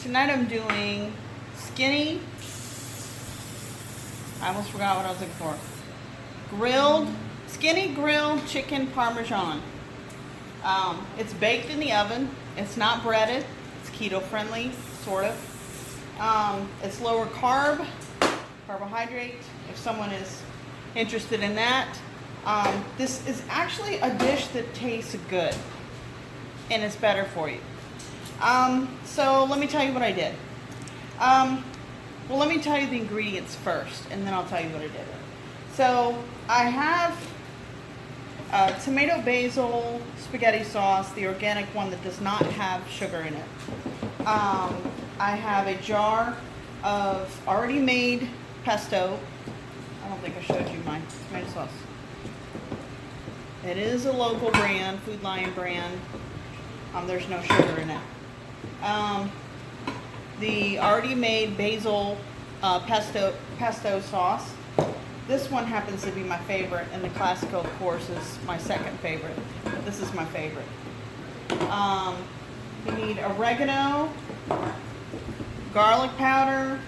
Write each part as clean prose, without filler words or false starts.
Tonight I'm doing skinny, I almost forgot what I was looking for. Skinny grilled chicken Parmesan. It's baked in the oven. It's not breaded. It's keto friendly, sort of. It's lower carbohydrate, if someone is interested in that. This is actually a dish that tastes good, and it's better for you. So let me tell you what I did. Well, let me tell you the ingredients first, and then I'll tell you what I did. So I have tomato basil spaghetti sauce, the organic one that does not have sugar in it. I have a jar of already made pesto. I don't think I showed you my tomato sauce. It is a local brand, Food Lion brand. There's no sugar in it. The already made basil pesto sauce. This one happens to be my favorite, and the Classico, of course, is my second favorite. But this is my favorite. You need oregano, garlic powder,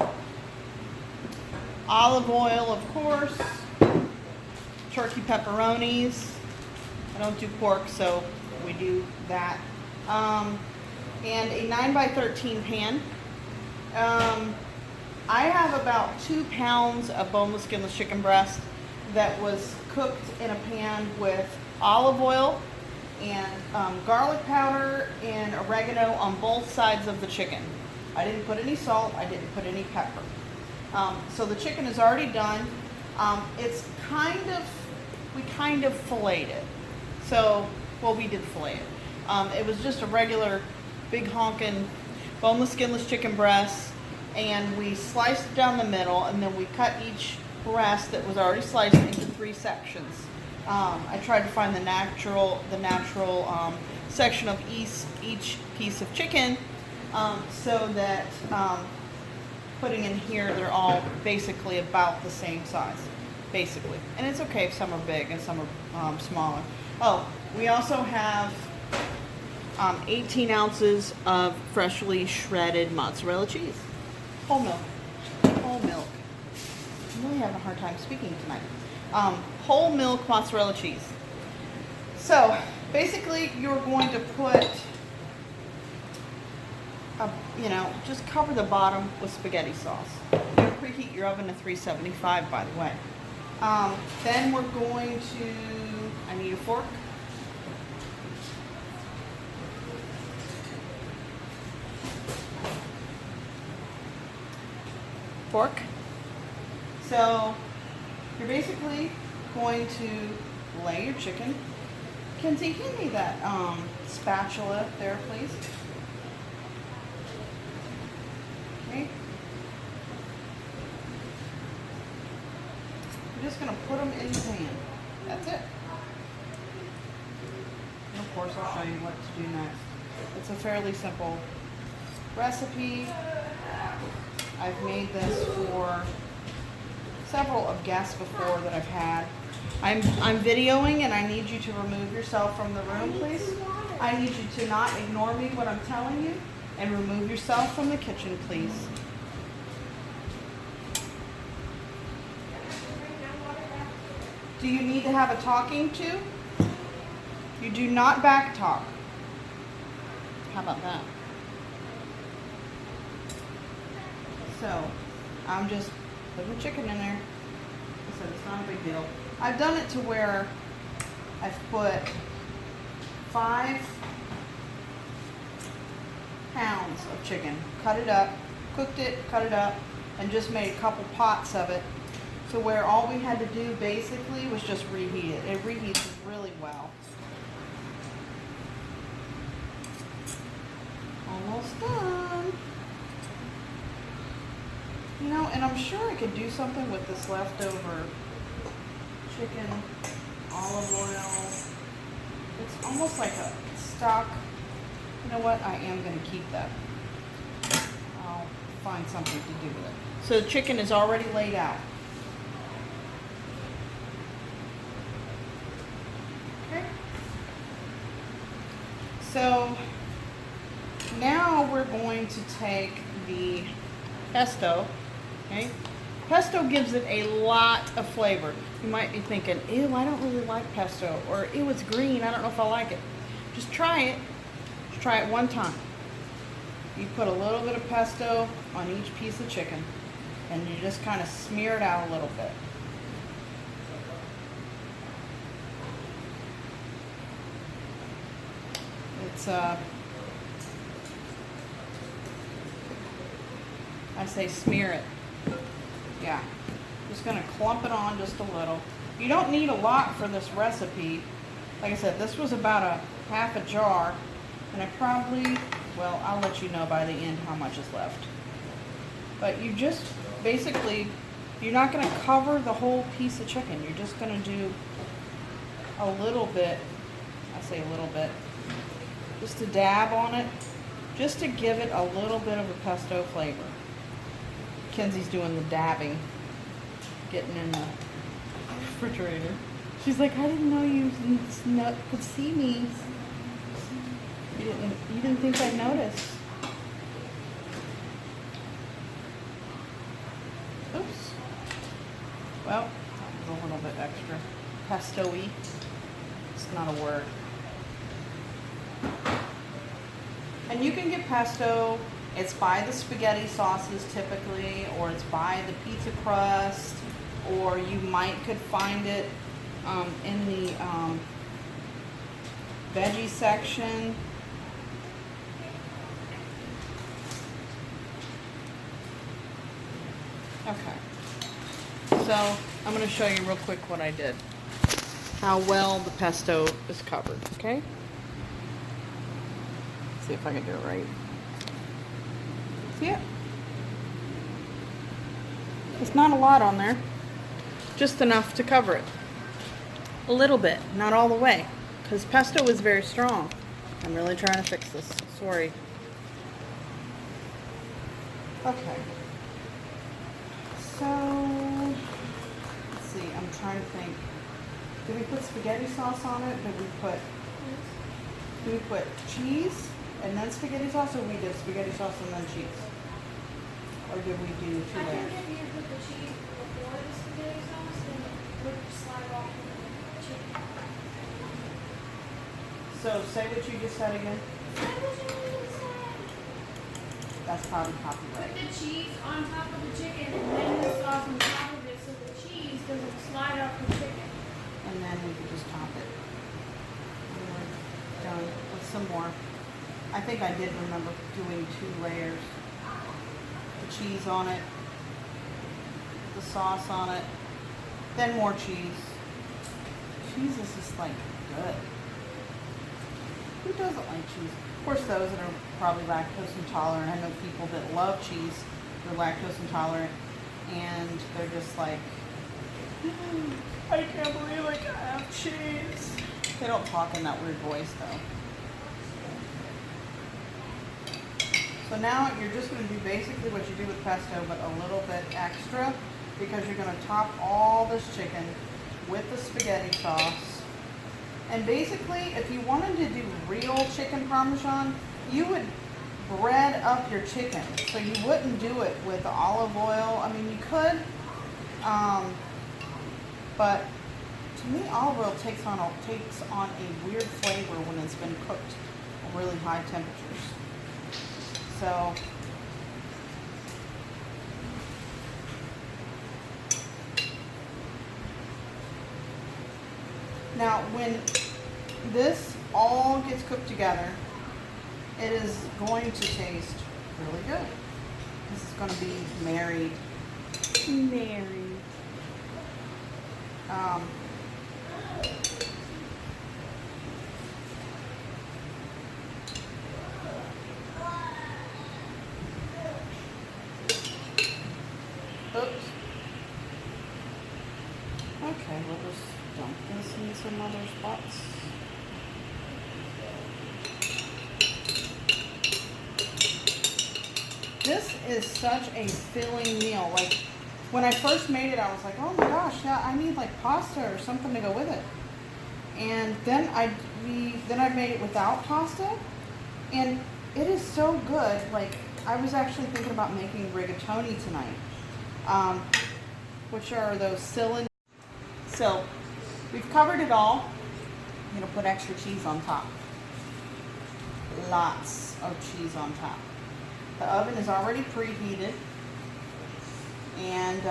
olive oil, of course, turkey pepperonis. I don't do pork, so we do that. And a 9x13 pan. I have about 2 pounds of boneless, skinless chicken breast that was cooked in a pan with olive oil and garlic powder and oregano on both sides of the chicken. I didn't put any salt. I didn't put any pepper. So the chicken is already done. We kind of filleted it. So, well, we did fillet it. It was just a regular big honkin' boneless, skinless chicken breast, and we sliced it down the middle, and then we cut each breast that was already sliced into 3 sections. I tried to find the natural section of each piece of chicken, so that putting in here, they're all basically about the same size, basically. And it's okay if some are big and some are smaller. Oh, we also have 18 ounces of freshly shredded mozzarella cheese. Whole milk. Whole milk. I'm really having a hard time speaking tonight. Whole milk mozzarella cheese. So, basically, you're going to put, just cover the bottom with spaghetti sauce. You preheat your oven to 375, by the way. Then we're going to, I need a fork. So you're basically going to lay your chicken. Kenzie, give me that spatula there, please. Okay. You're just going to put them in the pan. That's it. And of course, I'll show you what to do next. It's a fairly simple recipe. I've made this for several of guests before that I've had. I'm videoing, and I need you to remove yourself from the room, please. I need you to not ignore me what I'm telling you, and remove yourself from the kitchen, please. Do you need to have a talking to? You do not back talk. How about that? So, I'm just putting the chicken in there. I said it's not a big deal. I've done it to where I've put 5 pounds of chicken, cut it up, cooked it, cut it up, and just made a couple pots of it. So where all we had to do basically was just reheat it. It reheats really well. Almost done. And I'm sure I could do something with this leftover chicken, olive oil. It's almost like a stock. You know what? I am going to keep that. I'll find something to do with it. So the chicken is already laid out. Okay. So now we're going to take the pesto, okay? Pesto gives it a lot of flavor. You might be thinking, ew, I don't really like pesto, or ew, it's green, I don't know if I like it. Just try it. Just try it one time. You put a little bit of pesto on each piece of chicken, and you just kind of smear it out a little bit. It's I say smear it. Yeah, just gonna clump it on just a little. You don't need a lot for this recipe. Like I said, this was about a half a jar, and I probably, well, I'll let you know by the end how much is left. But you just basically, you're not gonna cover the whole piece of chicken. You're just gonna do a little bit, I say a little bit, just a dab on it, just to give it a little bit of a pesto flavor. Kenzie's doing the dabbing, getting in the refrigerator. She's like, I didn't know you could see me. You didn't think I'd notice. Oops. Well, that was a little bit extra pesto-y. It's not a word. And you can get pesto. It's by the spaghetti sauces typically, or it's by the pizza crust, or you could find it in the veggie section. Okay, so I'm going to show you real quick what I did. How well the pesto is covered, okay? See if I can do it right. See it? It's not a lot on there. Just enough to cover it. A little bit, not all the way. Because pesto is very strong. I'm really trying to fix this. Sorry. Okay. So, let's see. I'm trying to think. Did we put spaghetti sauce on it? Did we put cheese and then spaghetti sauce, or we did spaghetti sauce and then cheese? Or did we do two layers? I think if you put the cheese before the spaghetti sauce, then it would slide off the chicken. So say what you just said again. Say what you just said. That's probably copyright. Put the cheese on top of the chicken and then the sauce on top of it so the cheese doesn't slide off the chicken. And then we could just top it. And we're done with some more. I think I did remember doing 2 layers. The cheese on it, the sauce on it, then more cheese. Cheese is just like good. Who doesn't like cheese? Of course, those that are probably lactose intolerant. I know people that love cheese, they're lactose intolerant, and they're just like, I can't believe I can have cheese. They don't talk in that weird voice though. So now you're just going to do basically what you do with pesto, but a little bit extra, because you're going to top all this chicken with the spaghetti sauce. And basically, if you wanted to do real chicken Parmesan, you would bread up your chicken. So you wouldn't do it with olive oil. I mean, you could, but to me, olive oil takes on a weird flavor when it's been cooked at really high temperatures. So now when this all gets cooked together, it is going to taste really good. This is going to be married. Oops. Okay, we'll just dump this in some other spots. This is such a filling meal. Like, when I first made it, I was like, oh my gosh, yeah, I need like pasta or something to go with it. And then I made it without pasta, and it is so good. Like, I was actually thinking about making rigatoni tonight, which are those cylinder. So we've covered it all. I'm gonna put extra cheese on top. Lots of cheese on top. The oven is already preheated, and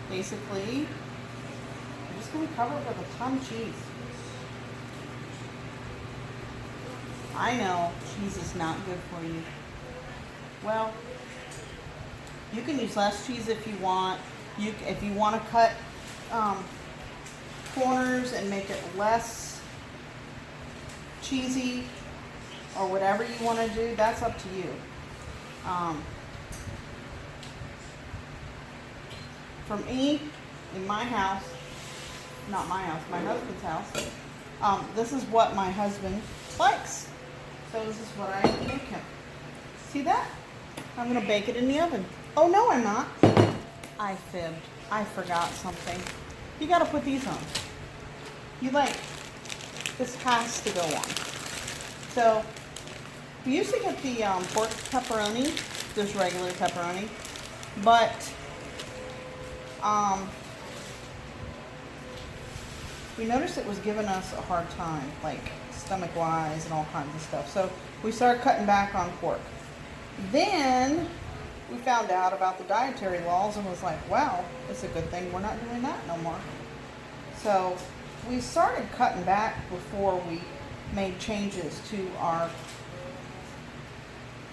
basically, I'm just gonna cover it with a ton of cheese. I know cheese is not good for you. Well, you can use less cheese if you want. If you want to cut corners and make it less cheesy, or whatever you want to do, that's up to you. For me, in my house, not my house, my husband's house, this is what my husband likes. So this is what I make him. See that? I'm going to bake it in the oven. Oh, no, I'm not. I fibbed. I forgot something. You got to put these on. This has to go on. So, we used to get the pork pepperoni, just regular pepperoni, but we noticed it was giving us a hard time, like stomach-wise and all kinds of stuff. So we started cutting back on pork. Then we found out about the dietary laws and was like, wow, it's a good thing we're not doing that no more. So we started cutting back before we made changes to our,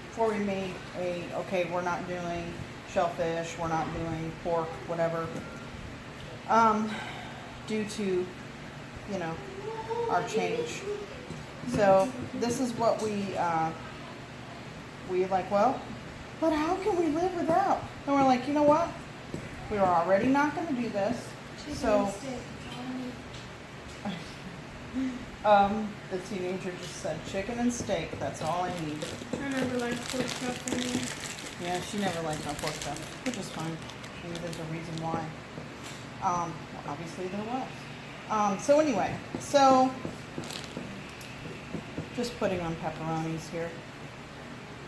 before we made okay, we're not doing shellfish, we're not doing pork, whatever, due to, our change. So this is what we like, well, but how can we live without? And we're like, you know what? We were already not going to do this. So the teenager just said chicken and steak. That's all I need. I never liked pork chop anymore. Yeah, she never liked my pork chop, which is fine. Maybe there's a reason why. Well, obviously there was. So anyway, just putting on pepperonis here.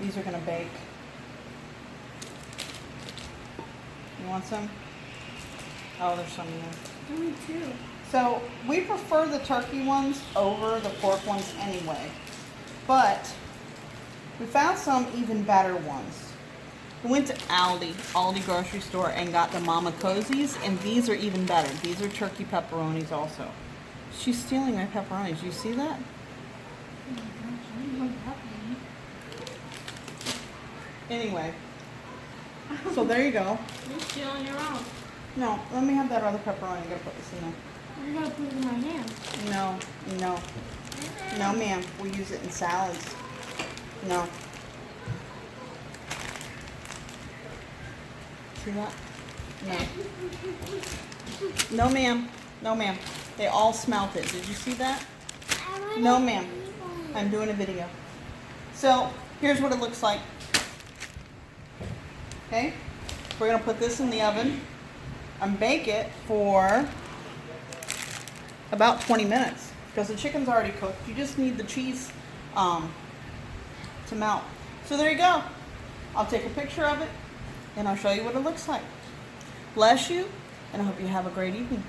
These are going to bake. You want some? Oh, there's some in there. Me too. So we prefer the turkey ones over the pork ones anyway. But we found some even better ones. We went to Aldi grocery store, and got the Mama Cozies, and these are even better. These are turkey pepperonis also. She's stealing my pepperonis. You see that? Oh my gosh, I didn't know that happened. Anyway, so there you go. You're stealing your own. No, let me have that other pepperoni. I gotta put this in there. I'm gonna put it in my hand. No, ma'am. We use it in salads. No. See that? No. No, ma'am. No, ma'am. They all smelt it. Did you see that? No, ma'am. I'm doing a video. So, here's what it looks like. Okay? We're going to put this in the oven and bake it for about 20 minutes because the chicken's already cooked. You just need the cheese to melt. So there you go. I'll take a picture of it and I'll show you what it looks like. Bless you, and I hope you have a great evening.